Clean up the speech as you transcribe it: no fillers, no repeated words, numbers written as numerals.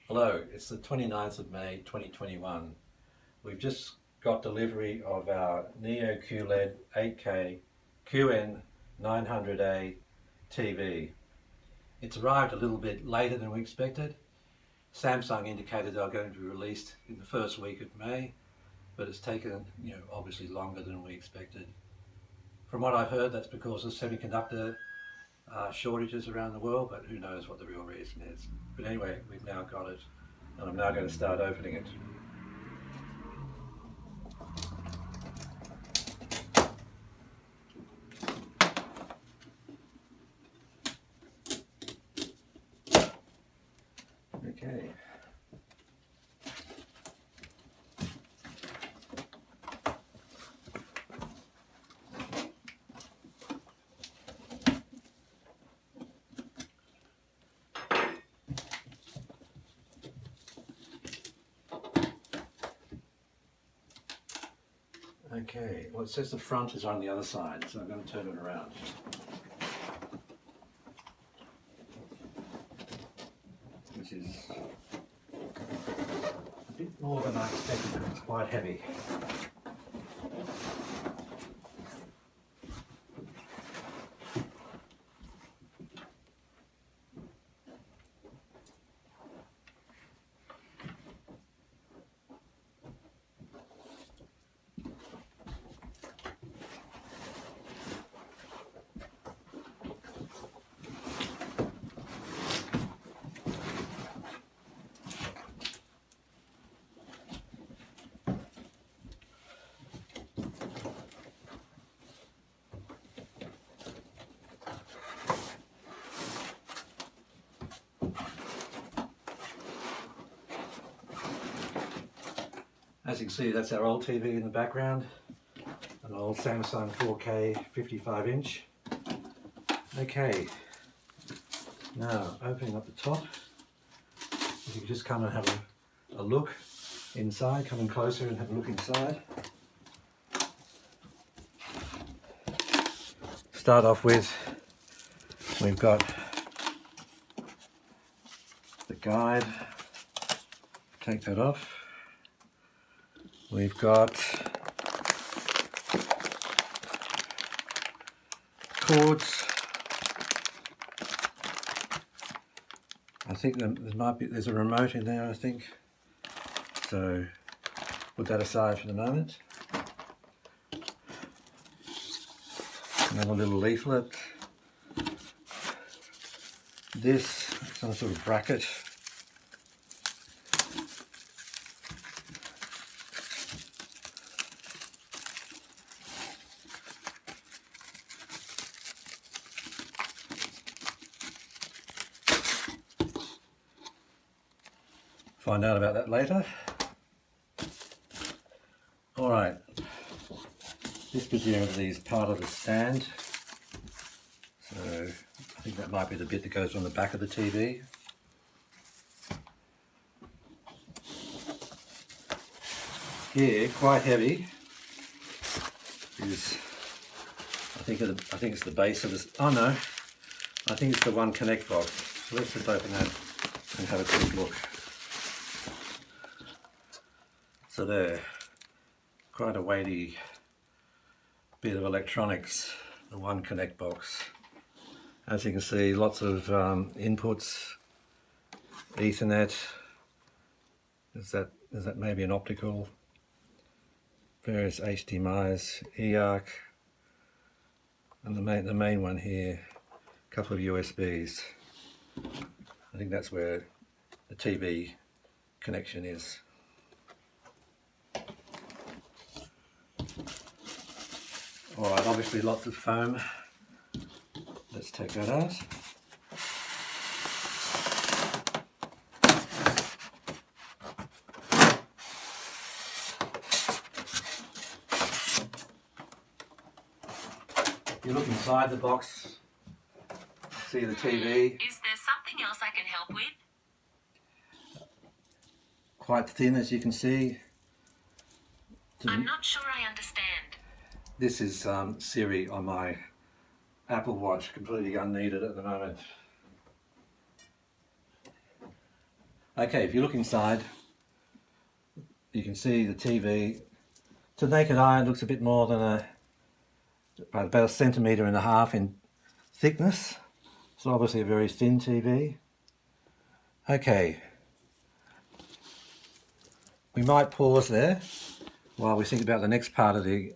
Hello, it's the 29th of May 2021. We've just got delivery of our Neo QLED 8K QN900A TV. It's arrived a little bit later than we expected. Samsung indicated they were going to be released in the first week of May, but it's taken, obviously longer than we expected. From what I've heard, that's because of semiconductor shortages around the world, but who knows what the real reason is. But anyway, we've now got it, and I'm now going to start opening it. Okay. Okay, well, it says the front is on the other side, so I'm going to turn it around. Which is a bit more than I expected, but it's quite heavy. As you can see, that's our old TV in the background, an old Samsung 4K 55-inch. Okay, now opening up the top, if you could just come and have a look inside, come in closer and have a look inside. Start off with, we've got the guide, take that off. We've got cords. I think there's a remote in there, I think. So put that aside for the moment. Another little leaflet. This, some sort of bracket. Find out about that later. Alright, this presumably is part of the stand. So I think that might be the bit that goes on the back of the TV. Here, quite heavy, is I think it's the base of this. Oh no, I think it's the one connect box. So let's just open that and have a quick look. So there, quite a weighty bit of electronics, the one connect box. As you can see, lots of inputs, Ethernet, is that maybe an optical, various HDMIs, eARC, and the main one here, a couple of USBs. I think that's where the TV connection is. Alright, obviously lots of foam. Let's take that out. If you look inside the box, see the TV. Is there something else I can help with? Quite thin, as you can see. I'm not sure I understand. This is Siri on my Apple Watch, completely unneeded at the moment. Okay, if you look inside, you can see the TV. To the naked eye, it looks a bit more than about 1.5 centimetres in thickness. So obviously a very thin TV. Okay, we might pause there while we think about the next part of the